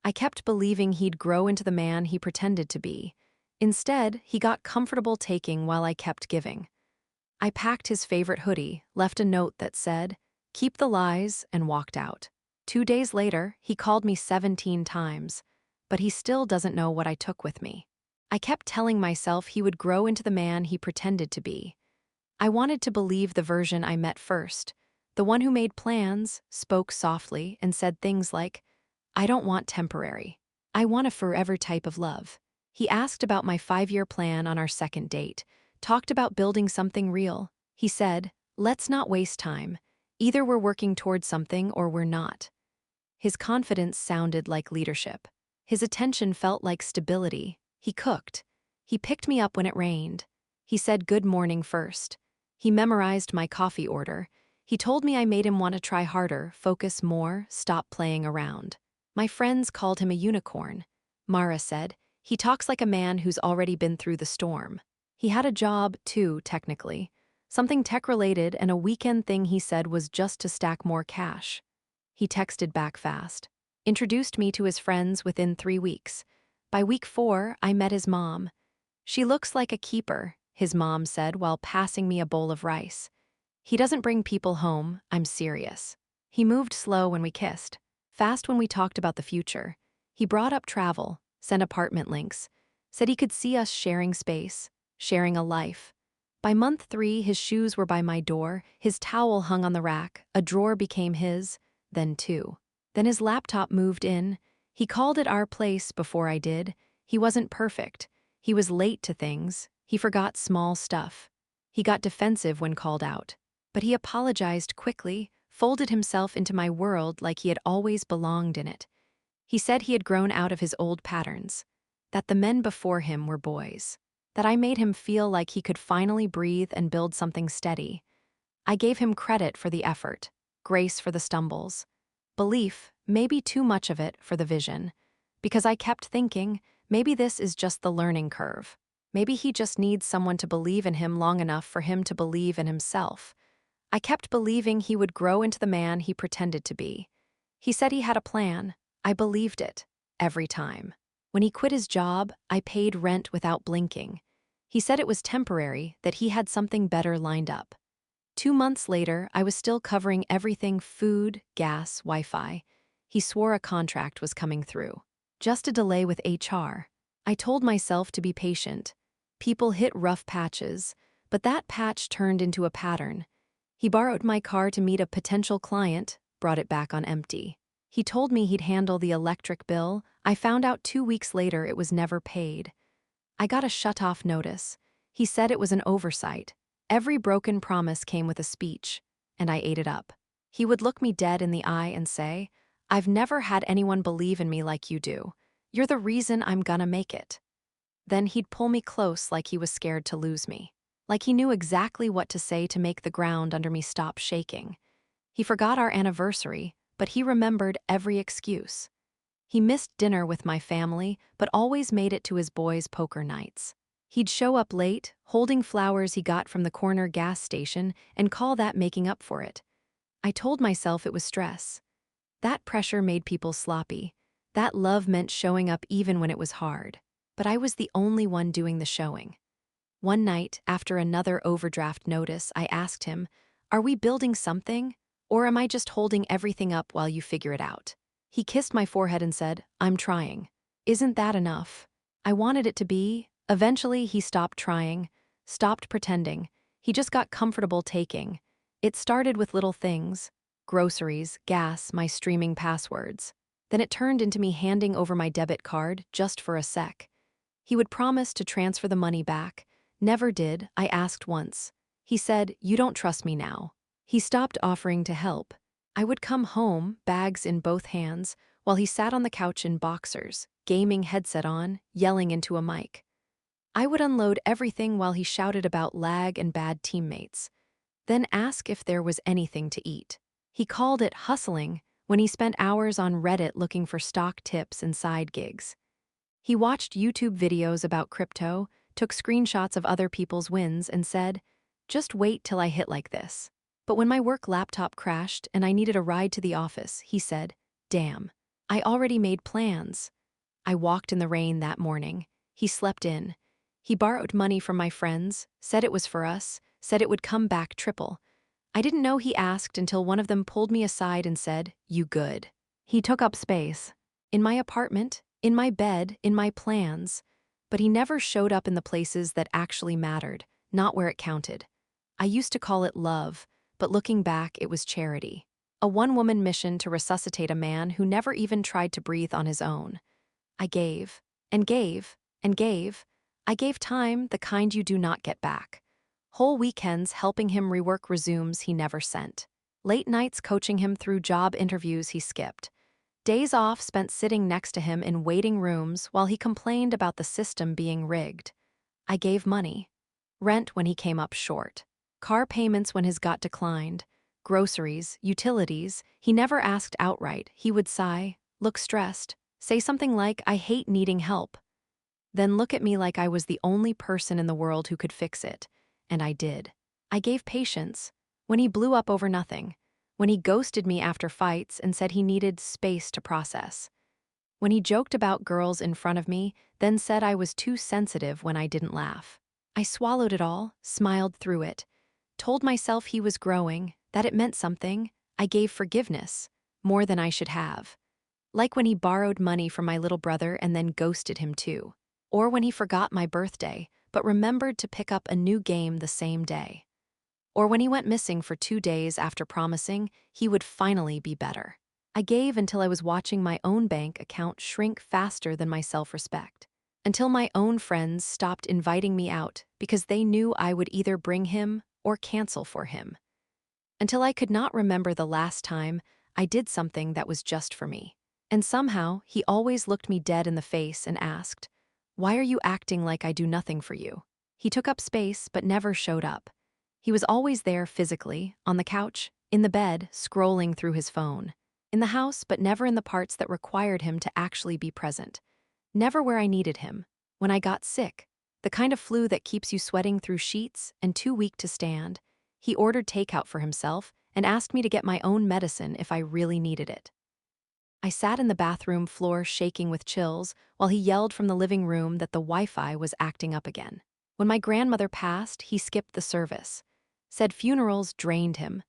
I kept believing he'd grow into the man he pretended to be. Instead, he got comfortable taking while I kept giving. I packed his favorite hoodie, left a note that said, "Keep the lies," and walked out. 2 days later, he called me 17 times, but he still doesn't know what I took with me. I kept telling myself he would grow into the man he pretended to be. I wanted to believe the version I met first, the one who made plans, spoke softly, and said things like, "I don't want temporary. I want a forever type of love." He asked about my 5-year plan on our second date, talked about building something real. He said, "Let's not waste time. Either we're working towards something or we're not." His confidence sounded like leadership. His attention felt like stability. He cooked. He picked me up when it rained. He said good morning first. He memorized my coffee order. He told me I made him want to try harder, focus more, stop playing around. My friends called him a unicorn. Mara said, "He talks like a man who's already been through the storm." He had a job, too, technically. Something tech-related, and a weekend thing he said was just to stack more cash. He texted back fast. Introduced me to his friends within 3 weeks. By week 4, I met his mom. "She looks like a keeper," his mom said while passing me a bowl of rice. "He doesn't bring people home, I'm serious." He moved slow when we kissed, fast when we talked about the future. He brought up travel, sent apartment links, said he could see us sharing space, sharing a life. By month 3, his shoes were by my door, his towel hung on the rack, a drawer became his, then 2. Then his laptop moved in. He called it our place before I did. He wasn't perfect. He was late to things. He forgot small stuff. He got defensive when called out. But he apologized quickly, folded himself into my world like he had always belonged in it. He said he had grown out of his old patterns, that the men before him were boys, that I made him feel like he could finally breathe and build something steady. I gave him credit for the effort, grace for the stumbles, belief, maybe too much of it, for the vision. Because I kept thinking, maybe this is just the learning curve. Maybe he just needs someone to believe in him long enough for him to believe in himself. I kept believing he would grow into the man he pretended to be. He said he had a plan. I believed it. Every time. When he quit his job, I paid rent without blinking. He said it was temporary, that he had something better lined up. 2 months later, I was still covering everything: food, gas, Wi-Fi. He swore a contract was coming through. Just a delay with HR. I told myself to be patient. People hit rough patches, but that patch turned into a pattern. He borrowed my car to meet a potential client, brought it back on empty. He told me he'd handle the electric bill. I found out 2 weeks later it was never paid. I got a shut-off notice. He said it was an oversight. Every broken promise came with a speech, and I ate it up. He would look me dead in the eye and say, "I've never had anyone believe in me like you do. You're the reason I'm gonna make it." Then he'd pull me close like he was scared to lose me. Like he knew exactly what to say to make the ground under me stop shaking. He forgot our anniversary, but he remembered every excuse. He missed dinner with my family, but always made it to his boys' poker nights. He'd show up late, holding flowers he got from the corner gas station, and call that making up for it. I told myself it was stress. That pressure made people sloppy. That love meant showing up even when it was hard. But I was the only one doing the showing. One night, after another overdraft notice, I asked him, "Are we building something? Or am I just holding everything up while you figure it out?" He kissed my forehead and said, "I'm trying." Isn't that enough? I wanted it to be. Eventually, he stopped trying, stopped pretending. He just got comfortable taking. It started with little things: groceries, gas, my streaming passwords. Then it turned into me handing over my debit card just for a sec. He would promise to transfer the money back. Never did. I asked once. He said, "You don't trust me now." He stopped offering to help. I would come home, bags in both hands, while he sat on the couch in boxers, gaming headset on, yelling into a mic. I would unload everything while he shouted about lag and bad teammates. Then ask if there was anything to eat. He called it hustling when he spent hours on Reddit looking for stock tips and side gigs. He watched YouTube videos about crypto, took screenshots of other people's wins, and said, "Just wait till I hit like this." But when my work laptop crashed and I needed a ride to the office, he said, "Damn, I already made plans. I walked in the rain that morning. He slept in. He borrowed money from my friends, said it was for us, said it would come back triple. I didn't know he asked until one of them pulled me aside and said, "You good." He took up space. In my apartment, in my bed, in my plans. But he never showed up in the places that actually mattered, not where it counted. I used to call it love, but looking back, it was charity. A one-woman mission to resuscitate a man who never even tried to breathe on his own. I gave, and gave, and gave. I gave time, the kind you do not get back. Whole weekends helping him rework resumes he never sent. Late nights coaching him through job interviews he skipped. Days off spent sitting next to him in waiting rooms while he complained about the system being rigged. I gave money. Rent when he came up short. Car payments when his got declined. Groceries, utilities, he never asked outright. He would sigh, look stressed, say something like, "I hate needing help." Then look at me like I was the only person in the world who could fix it. And I did. I gave patience. When he blew up over nothing. When he ghosted me after fights and said he needed space to process. When he joked about girls in front of me, then said I was too sensitive when I didn't laugh. I swallowed it all, smiled through it. Told myself he was growing, that it meant something. I gave forgiveness. More than I should have. Like when he borrowed money from my little brother and then ghosted him too. Or when he forgot my birthday, but remembered to pick up a new game the same day. Or when he went missing for 2 days after promising he would finally be better. I gave until I was watching my own bank account shrink faster than my self-respect. Until my own friends stopped inviting me out because they knew I would either bring him or cancel for him. Until I could not remember the last time I did something that was just for me. And somehow, he always looked me dead in the face and asked, "Why are you acting like I do nothing for you?" He took up space but never showed up. He was always there physically, on the couch, in the bed, scrolling through his phone. In the house, but never in the parts that required him to actually be present. Never where I needed him. When I got sick, the kind of flu that keeps you sweating through sheets and too weak to stand, he ordered takeout for himself and asked me to get my own medicine if I really needed it. I sat in the bathroom floor shaking with chills while he yelled from the living room that the Wi-Fi was acting up again. When my grandmother passed, he skipped the service. Said funerals drained him.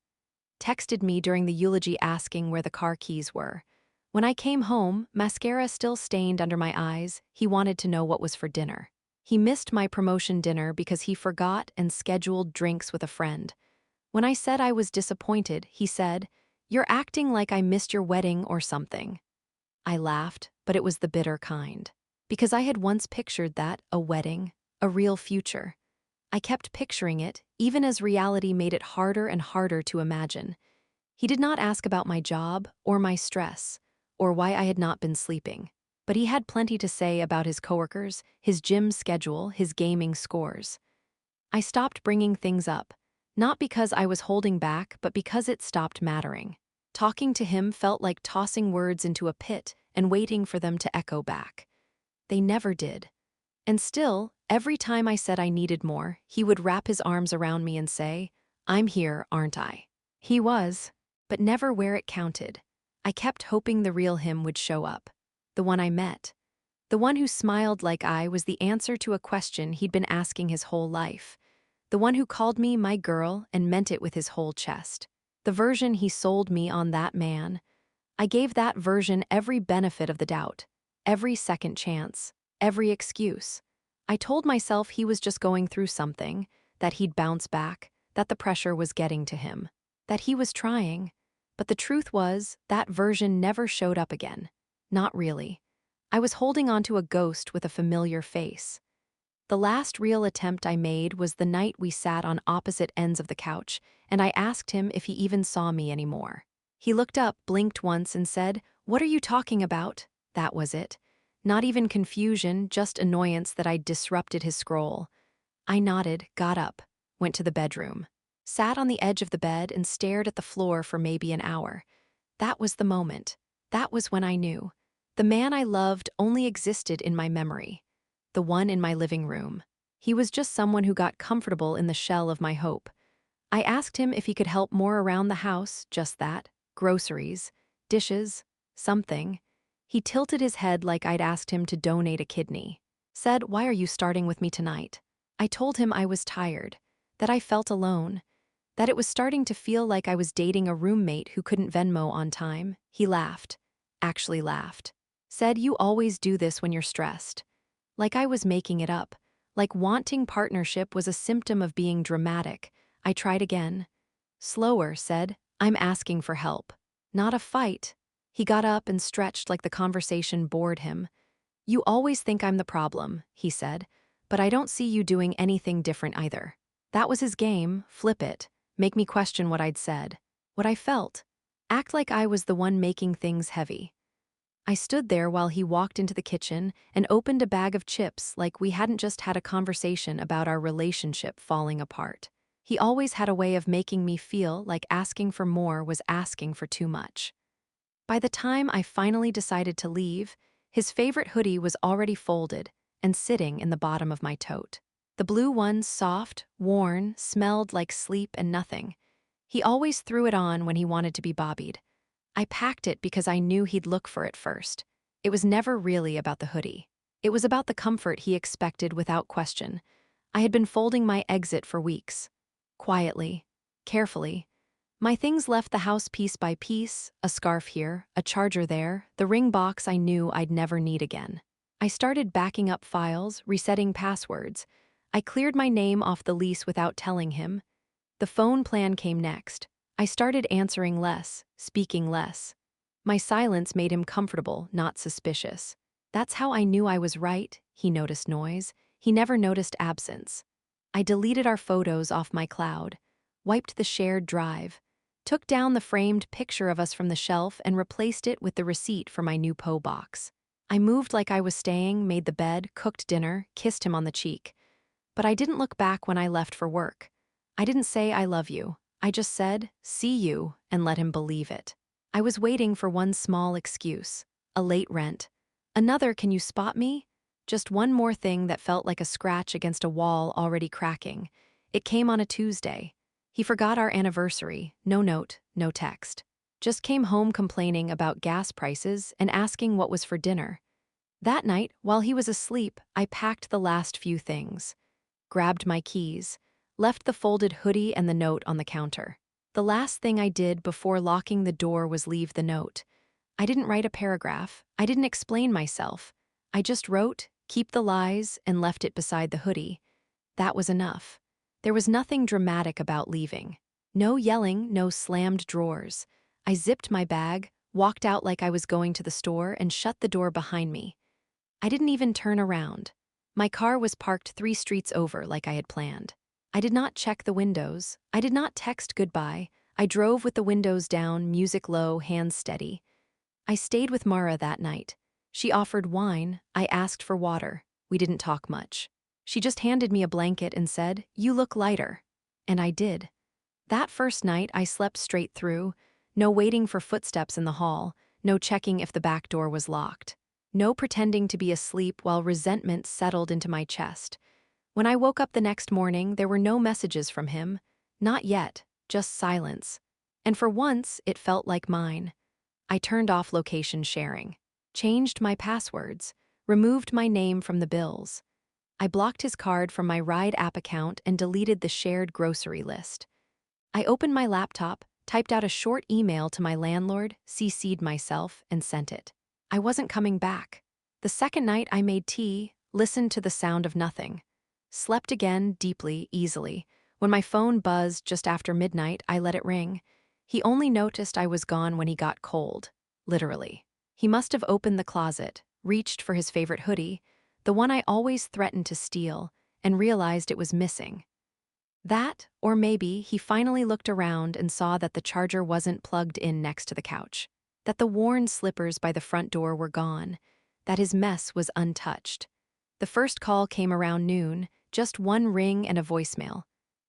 Texted me during the eulogy asking where the car keys were. When I came home, mascara still stained under my eyes, he wanted to know what was for dinner. He missed my promotion dinner because he forgot and scheduled drinks with a friend. When I said I was disappointed, he said, "You're acting like I missed your wedding or something." I laughed, but it was the bitter kind. Because I had once pictured that, a wedding, a real future. I kept picturing it, even as reality made it harder and harder to imagine. He did not ask about my job, or my stress, or why I had not been sleeping. But he had plenty to say about his coworkers, his gym schedule, his gaming scores. I stopped bringing things up, not because I was holding back, but because it stopped mattering. Talking to him felt like tossing words into a pit and waiting for them to echo back. They never did. And still, every time I said I needed more, he would wrap his arms around me and say, "I'm here, aren't I?" He was, but never where it counted. I kept hoping the real him would show up. The one I met. The one who smiled like I was the answer to a question he'd been asking his whole life. The one who called me my girl and meant it with his whole chest. The version he sold me on that man. I gave that version every benefit of the doubt, every second chance, every excuse. I told myself he was just going through something, that he'd bounce back, that the pressure was getting to him, that he was trying. But the truth was, that version never showed up again. Not really. I was holding onto a ghost with a familiar face. The last real attempt I made was the night we sat on opposite ends of the couch, and I asked him if he even saw me anymore. He looked up, blinked once, and said, "What are you talking about?" That was it. Not even confusion, just annoyance that I'd disrupted his scroll. I nodded, got up, went to the bedroom. Sat on the edge of the bed and stared at the floor for maybe an hour. That was the moment. That was when I knew. The man I loved only existed in my memory. The one in my living room. He was just someone who got comfortable in the shell of my hope. I asked him if he could help more around the house, just that. Groceries, dishes, something. He tilted his head like I'd asked him to donate a kidney. Said, "Why are you starting with me tonight?" I told him I was tired, that I felt alone, that it was starting to feel like I was dating a roommate who couldn't Venmo on time. He laughed. Actually laughed. Said, "You always do this when you're stressed." Like I was making it up. Like wanting partnership was a symptom of being dramatic. I tried again. Slower, said, "I'm asking for help. Not a fight." He got up and stretched like the conversation bored him. "You always think I'm the problem," he said, "but I don't see you doing anything different either." That was his game, flip it, make me question what I'd said, what I felt, act like I was the one making things heavy. I stood there while he walked into the kitchen and opened a bag of chips like we hadn't just had a conversation about our relationship falling apart. He always had a way of making me feel like asking for more was asking for too much. By the time I finally decided to leave, his favorite hoodie was already folded and sitting in the bottom of my tote. The blue one, soft, worn, smelled like sleep and nothing. He always threw it on when he wanted to be bobbied. I packed it because I knew he'd look for it first. It was never really about the hoodie. It was about the comfort he expected without question. I had been folding my exit for weeks. Quietly, carefully. My things left the house piece by piece, a scarf here, a charger there, the ring box I knew I'd never need again. I started backing up files, resetting passwords. I cleared my name off the lease without telling him. The phone plan came next. I started answering less, speaking less. My silence made him comfortable, not suspicious. That's how I knew I was right. He noticed noise. He never noticed absence. I deleted our photos off my cloud, wiped the shared drive, took down the framed picture of us from the shelf and replaced it with the receipt for my new PO box. I moved like I was staying, made the bed, cooked dinner, kissed him on the cheek. But I didn't look back when I left for work. I didn't say I love you. I just said, "See you," and let him believe it. I was waiting for one small excuse. A late rent. Another, "Can you spot me?" Just one more thing that felt like a scratch against a wall already cracking. It came on a Tuesday. He forgot our anniversary, no note, no text. Just came home complaining about gas prices and asking what was for dinner. That night, while he was asleep, I packed the last few things. Grabbed my keys, left the folded hoodie and the note on the counter. The last thing I did before locking the door was leave the note. I didn't write a paragraph. I didn't explain myself. I just wrote, "Keep the lies," and left it beside the hoodie. That was enough. There was nothing dramatic about leaving. No yelling, no slammed drawers. I zipped my bag, walked out like I was going to the store, and shut the door behind me. I didn't even turn around. My car was parked 3 streets over like I had planned. I did not check the windows. I did not text goodbye. I drove with the windows down, music low, hands steady. I stayed with Mara that night. She offered wine. I asked for water. We didn't talk much. She just handed me a blanket and said, "You look lighter." And I did. That first night, I slept straight through. No waiting for footsteps in the hall. No checking if the back door was locked. No pretending to be asleep while resentment settled into my chest. When I woke up the next morning, there were no messages from him. Not yet, just silence. And for once, it felt like mine. I turned off location sharing, changed my passwords, removed my name from the bills. I blocked his card from my Ride app account and deleted the shared grocery list. I opened my laptop, typed out a short email to my landlord, CC'd myself, and sent it. I wasn't coming back. The second night I made tea, listened to the sound of nothing. Slept again, deeply, easily. When my phone buzzed just after midnight, I let it ring. He only noticed I was gone when he got cold. Literally. He must have opened the closet, reached for his favorite hoodie, the one I always threatened to steal, and realized it was missing. That, or maybe he finally looked around and saw that the charger wasn't plugged in next to the couch, that the worn slippers by the front door were gone, that his mess was untouched. The first call came around noon, just one ring and a voicemail.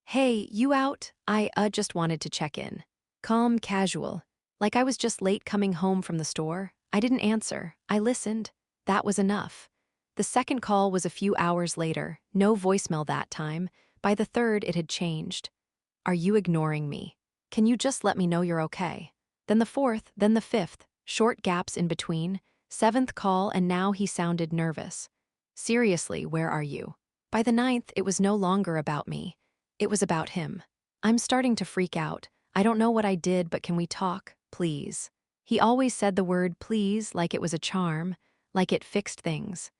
"Hey, you out? I just wanted to check in." Calm, casual, like I was just late coming home from the store. I didn't answer. I listened. That was enough. The second call was a few hours later, no voicemail that time. By the third, it had changed. "Are you ignoring me? Can you just let me know you're okay?" Then the fourth, then the fifth, short gaps in between. Seventh call, and now he sounded nervous. Seriously, where are you? By the ninth, it was no longer about me. It was about him. I'm starting to freak out. I don't know what I did, but can we talk, please? He always said the word please like it was a charm, like it fixed things.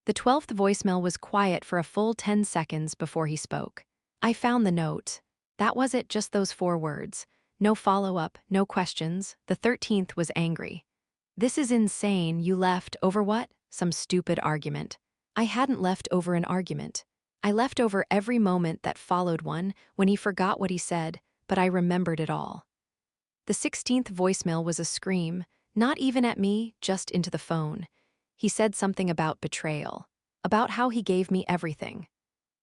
The 12th voicemail was quiet for a full 10 seconds before he spoke. I found the note. That was it, just those 4 words. No follow-up, no questions. The 13th was angry. This is insane. You left over what? Some stupid argument. I hadn't left over an argument. I left over every moment that followed one when he forgot what he said, but I remembered it all. The 16th voicemail was a scream, not even at me, just into the phone. He said something about betrayal, about how he gave me everything.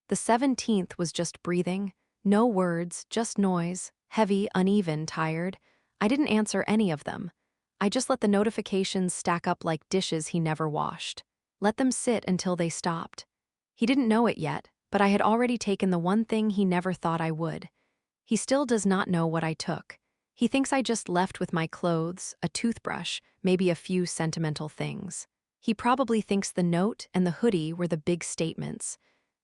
The 17th was just breathing, no words, just noise, heavy, uneven, tired. I didn't answer any of them. I just let the notifications stack up like dishes he never washed. Let them sit until they stopped. He didn't know it yet, but I had already taken the one thing he never thought I would. He still does not know what I took. He thinks I just left with my clothes, a toothbrush, maybe a few sentimental things. He probably thinks the note and the hoodie were the big statements,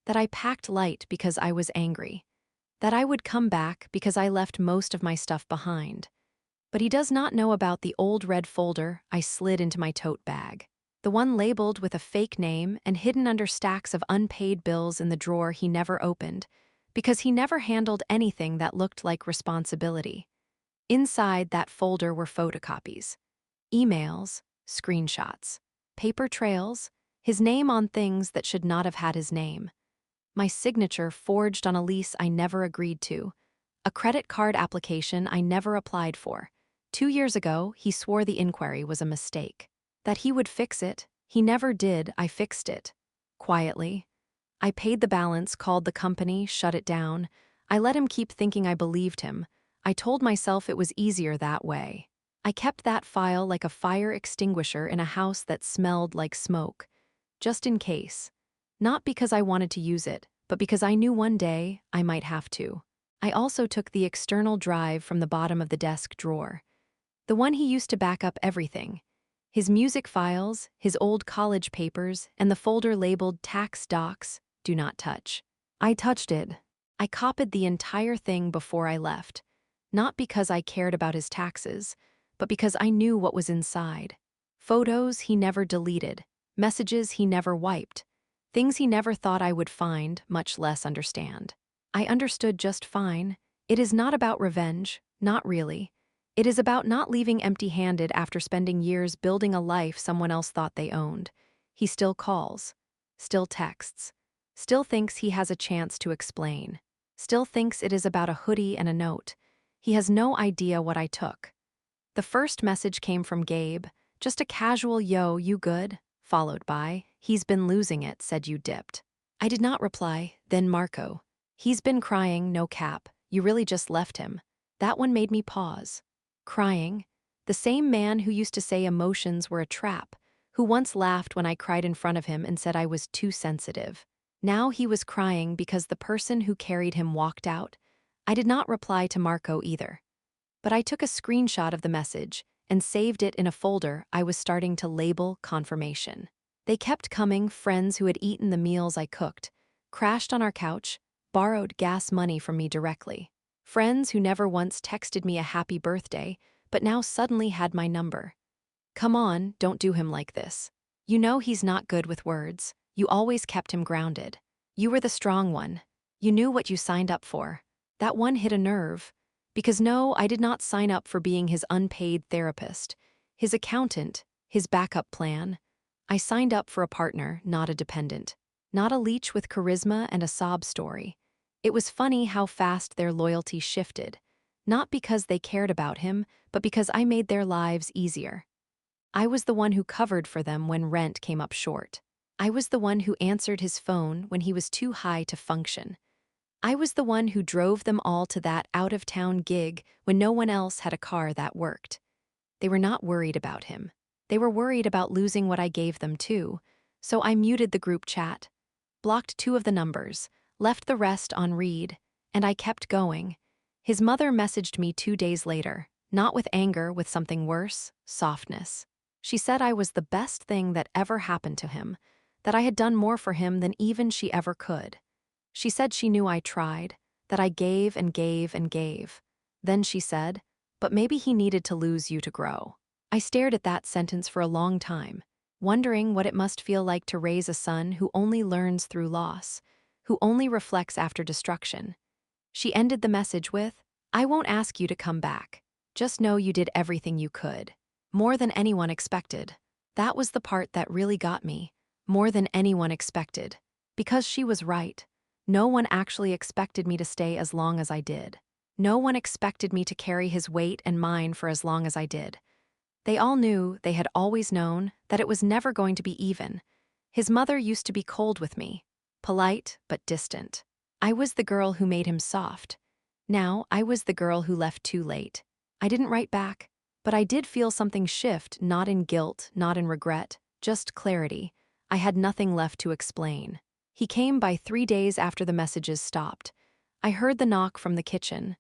that I packed light because I was angry, that I would come back because I left most of my stuff behind. But he does not know about the old red folder I slid into my tote bag, the one labeled with a fake name and hidden under stacks of unpaid bills in the drawer he never opened, because he never handled anything that looked like responsibility. Inside that folder were photocopies, emails, screenshots, paper trails, his name on things that should not have had his name, my signature forged on a lease I never agreed to, a credit card application I never applied for. 2 years ago, he swore the inquiry was a mistake, that he would fix it. He never did. I fixed it. Quietly. I paid the balance, called the company, shut it down. I let him keep thinking I believed him. I told myself it was easier that way. I kept that file like a fire extinguisher in a house that smelled like smoke, just in case. Not because I wanted to use it, but because I knew one day I might have to. I also took the external drive from the bottom of the desk drawer, the one he used to back up everything. His music files, his old college papers, and the folder labeled tax docs, do not touch. I touched it. I copied the entire thing before I left, not because I cared about his taxes, but because I knew what was inside. Photos he never deleted, messages he never wiped, things he never thought I would find, much less understand. I understood just fine. It is not about revenge, not really. It is about not leaving empty-handed after spending years building a life someone else thought they owned. He still calls, still texts, still thinks he has a chance to explain, still thinks it is about a hoodie and a note. He has no idea what I took. The first message came from Gabe, just a casual "Yo, you good?" followed by, "He's been losing it, said you dipped." I did not reply. Then Marco, "He's been crying, no cap. You really just left him." That one made me pause. Crying? The same man who used to say emotions were a trap, who once laughed when I cried in front of him and said I was too sensitive. Now he was crying because the person who carried him walked out. I did not reply to Marco either. But I took a screenshot of the message and saved it in a folder I was starting to label confirmation. They kept coming, friends who had eaten the meals I cooked, crashed on our couch, borrowed gas money from me directly. Friends who never once texted me a happy birthday, but now suddenly had my number. Come on, don't do him like this. You know he's not good with words. You always kept him grounded. You were the strong one. You knew what you signed up for. That one hit a nerve. Because no, I did not sign up for being his unpaid therapist, his accountant, his backup plan. I signed up for a partner, not a dependent. Not a leech with charisma and a sob story. It was funny how fast their loyalty shifted, not because they cared about him, but because I made their lives easier. I was the one who covered for them when rent came up short. I was the one who answered his phone when he was too high to function. I was the one who drove them all to that out-of-town gig when no one else had a car that worked. They were not worried about him. They were worried about losing what I gave them too, so I muted the group chat, blocked 2 of the numbers, left the rest on read, and I kept going. His mother messaged me 2 days later, not with anger, with something worse, softness. She said I was the best thing that ever happened to him, that I had done more for him than even she ever could. She said she knew I tried, that I gave and gave and gave. Then she said, but maybe he needed to lose you to grow. I stared at that sentence for a long time, wondering what it must feel like to raise a son who only learns through loss, who only reflects after destruction. She ended the message with, I won't ask you to come back. Just know you did everything you could. More than anyone expected. That was the part that really got me. More than anyone expected. Because she was right. No one actually expected me to stay as long as I did. No one expected me to carry his weight and mine for as long as I did. They all knew, they had always known, that it was never going to be even. His mother used to be cold with me. Polite, but distant. I was the girl who made him soft. Now, I was the girl who left too late. I didn't write back, but I did feel something shift, not in guilt, not in regret, just clarity. I had nothing left to explain. He came by 3 days after the messages stopped. I heard the knock from the kitchen.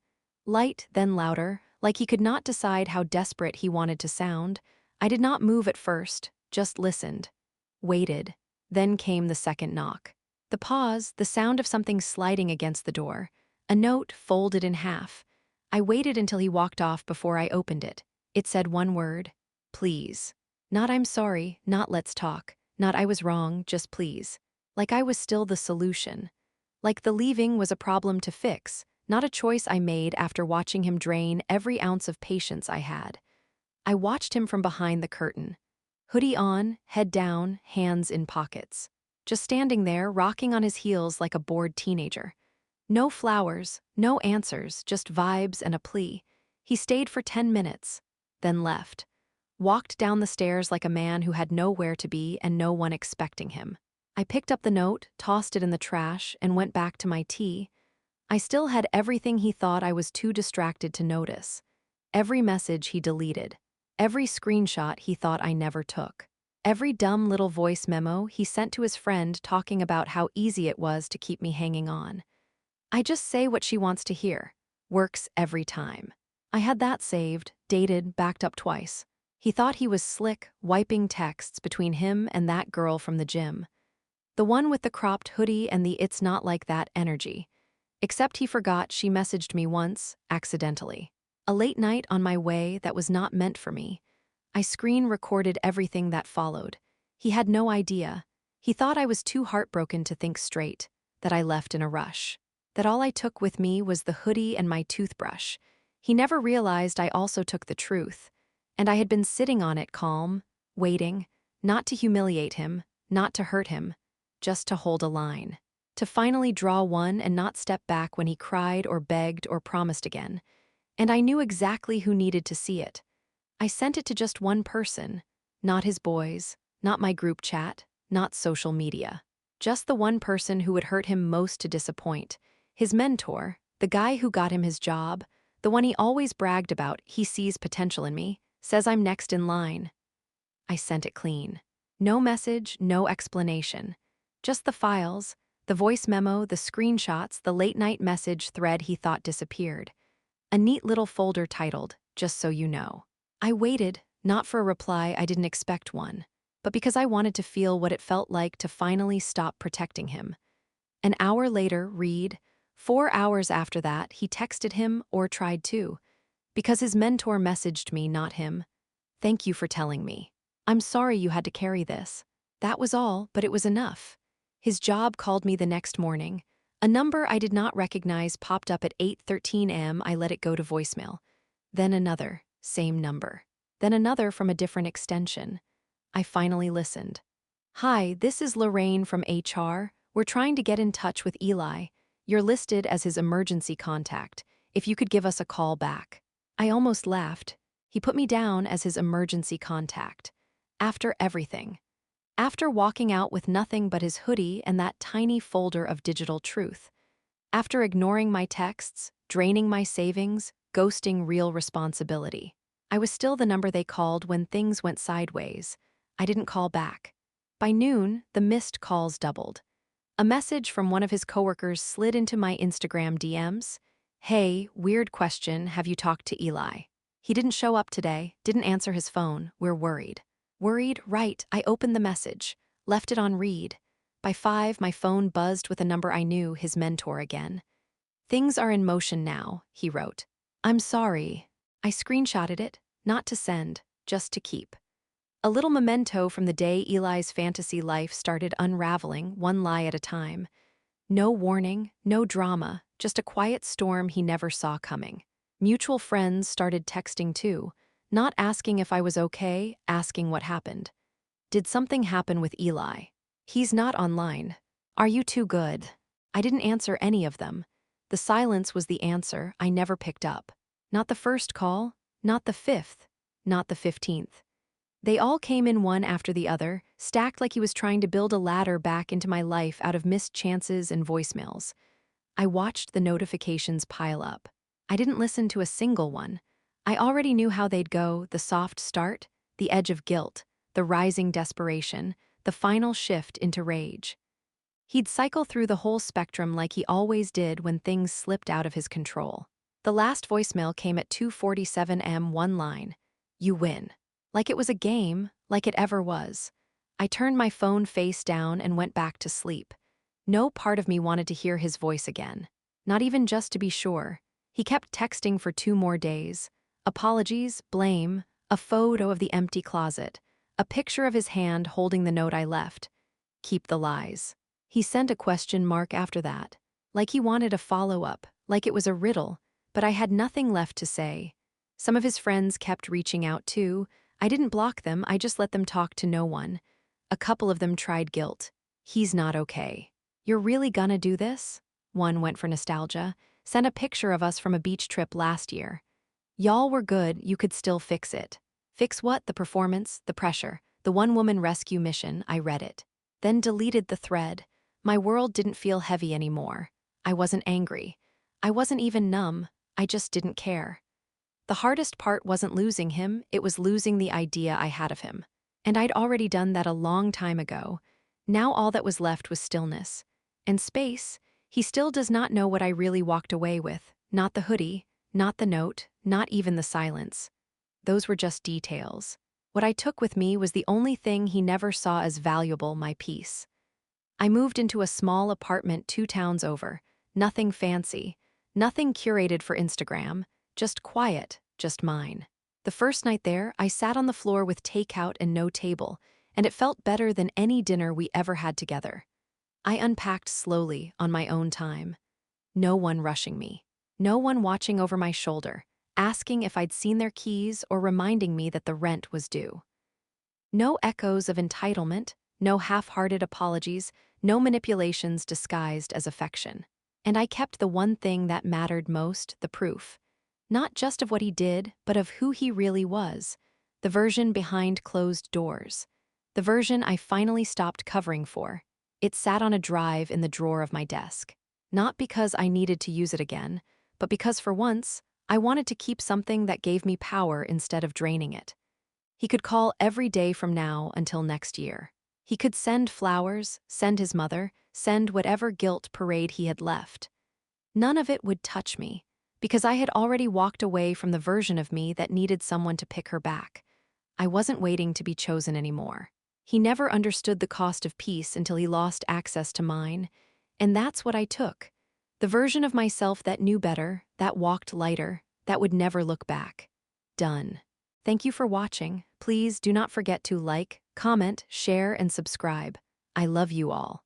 Light, then louder, like he could not decide how desperate he wanted to sound. I did not move at first, just listened. Waited. Then came the second knock. The pause, the sound of something sliding against the door. A note folded in half. I waited until he walked off before I opened it. It said one word. Please. Not I'm sorry, not let's talk, not I was wrong, just please. Like I was still the solution. Like the leaving was a problem to fix, not a choice I made after watching him drain every ounce of patience I had. I watched him from behind the curtain. Hoodie on, head down, hands in pockets. Just standing there, rocking on his heels like a bored teenager. No flowers, no answers, just vibes and a plea. He stayed for 10 minutes, then left. Walked down the stairs like a man who had nowhere to be and no one expecting him. I picked up the note, tossed it in the trash, and went back to my tea. I still had everything he thought I was too distracted to notice. Every message he deleted. Every screenshot he thought I never took. Every dumb little voice memo he sent to his friend talking about how easy it was to keep me hanging on. I just say what she wants to hear. Works every time. I had that saved, dated, backed up twice. He thought he was slick, wiping texts between him and that girl from the gym. The one with the cropped hoodie and the it's not like that energy. Except he forgot she messaged me once, accidentally. A late night on my way that was not meant for me. I screen recorded everything that followed. He had no idea. He thought I was too heartbroken to think straight, that I left in a rush. That all I took with me was the hoodie and my toothbrush. He never realized I also took the truth. And I had been sitting on it calm, waiting, not to humiliate him, not to hurt him, just to hold a line. To finally draw one and not step back when he cried or begged or promised again. And I knew exactly who needed to see it. I sent it to just one person, not his boys, not my group chat, not social media. Just the one person who would hurt him most to disappoint. His mentor, the guy who got him his job, the one he always bragged about, he sees potential in me, says I'm next in line. I sent it clean. No message, no explanation. Just the files, the voice memo, the screenshots, the late-night message thread he thought disappeared. A neat little folder titled, Just So You Know. I waited, not for a reply, I didn't expect one, but because I wanted to feel what it felt like to finally stop protecting him. An hour later, read, 4 hours after that, he texted him or tried to. Because his mentor messaged me, not him. Thank you for telling me. I'm sorry you had to carry this. That was all, but it was enough. His job called me the next morning. A number I did not recognize popped up at 8:13 a.m. I let it go to voicemail. Then another, same number. Then another from a different extension. I finally listened. Hi, this is Lorraine from HR. We're trying to get in touch with Eli. You're listed as his emergency contact. If you could give us a call back. I almost laughed. He put me down as his emergency contact. After everything. After walking out with nothing but his hoodie and that tiny folder of digital truth. After ignoring my texts, draining my savings, ghosting real responsibility. I was still the number they called when things went sideways. I didn't call back. By noon, the missed calls doubled. A message from one of his coworkers slid into my Instagram DMs. Hey, weird question, have you talked to Eli? He didn't show up today, didn't answer his phone, we're worried. Worried, right, I opened the message, left it on read. By 5, my phone buzzed with a number I knew, his mentor again. Things are in motion now, he wrote. I'm sorry. I screenshotted it, not to send, just to keep. A little memento from the day Eli's fantasy life started unraveling, one lie at a time. No warning, no drama, just a quiet storm he never saw coming. Mutual friends started texting too, not asking if I was okay, asking what happened. Did something happen with Eli? He's not online. Are you too good? I didn't answer any of them. The silence was the answer I never picked up. Not the first call, not the 5th, not the 15th. They all came in one after the other, stacked like he was trying to build a ladder back into my life out of missed chances and voicemails. I watched the notifications pile up. I didn't listen to a single one. I already knew how they'd go: the soft start, the edge of guilt, the rising desperation, the final shift into rage. He'd cycle through the whole spectrum like he always did when things slipped out of his control. The last voicemail came at 2:47 am, one line. You win. Like it was a game, like it ever was. I turned my phone face down and went back to sleep. No part of me wanted to hear his voice again. Not even just to be sure. He kept texting for 2 more days. Apologies, blame, a photo of the empty closet, a picture of his hand holding the note I left. Keep the lies. He sent a question mark after that, like he wanted a follow-up, like it was a riddle, but I had nothing left to say. Some of his friends kept reaching out too. I didn't block them, I just let them talk to no one. A couple of them tried guilt. He's not okay. You're really gonna do this? One went for nostalgia, sent a picture of us from a beach trip last year. Y'all were good, you could still fix it. Fix what? The performance, the pressure, the one-woman rescue mission. I read it. Then deleted the thread. My world didn't feel heavy anymore. I wasn't angry. I wasn't even numb. I just didn't care. The hardest part wasn't losing him, it was losing the idea I had of him. And I'd already done that a long time ago. Now all that was left was stillness. And space. He still does not know what I really walked away with. Not the hoodie, not the note, not even the silence. Those were just details. What I took with me was the only thing he never saw as valuable: my peace. I moved into a small apartment 2 towns over. Nothing fancy, nothing curated for Instagram, just quiet, just mine. The first night there, I sat on the floor with takeout and no table, and it felt better than any dinner we ever had together. I unpacked slowly, on my own time. No one rushing me. No one watching over my shoulder, asking if I'd seen their keys or reminding me that the rent was due. No echoes of entitlement, no half-hearted apologies, no manipulations disguised as affection. And I kept the one thing that mattered most: the proof. Not just of what he did, but of who he really was. The version behind closed doors. The version I finally stopped covering for. It sat on a drive in the drawer of my desk. Not because I needed to use it again, but because for once, I wanted to keep something that gave me power instead of draining it. He could call every day from now until next year. He could send flowers, send his mother, send whatever guilt parade he had left. None of it would touch me, because I had already walked away from the version of me that needed someone to pick her back. I wasn't waiting to be chosen anymore. He never understood the cost of peace until he lost access to mine, and that's what I took. The version of myself that knew better, that walked lighter, that would never look back. Done. Thank you for watching. Please do not forget to like, comment, share, and subscribe. I love you all.